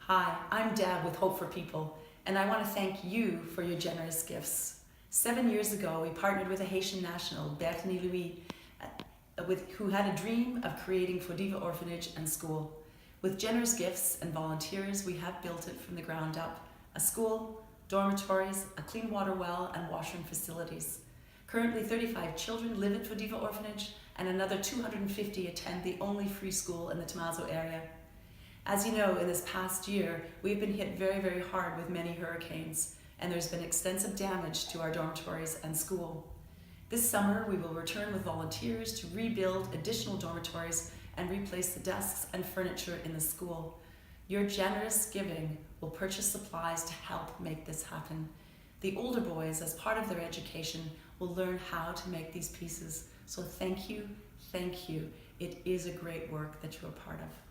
Hi, I'm Deb with Hope for People, and I want to thank you for your generous gifts. 7 years ago, we partnered with a Haitian national, Bernie Louis, who had a dream of creating Fodiva Orphanage and School. With generous gifts and volunteers, we have built it from the ground up. A school, dormitories, a clean water well, and washroom facilities. Currently, 35 children live at Fodiva Orphanage, and another 250 attend the only free school in the Tomaso area. As you know, in this past year, we've been hit very, very hard with many hurricanes, and there's been extensive damage to our dormitories and school. This summer, we will return with volunteers to rebuild additional dormitories and replace the desks and furniture in the school. Your generous giving will purchase supplies to help make this happen. The older boys, as part of their education, will learn how to make these pieces. So thank you, thank you. It is a great work that you're a part of.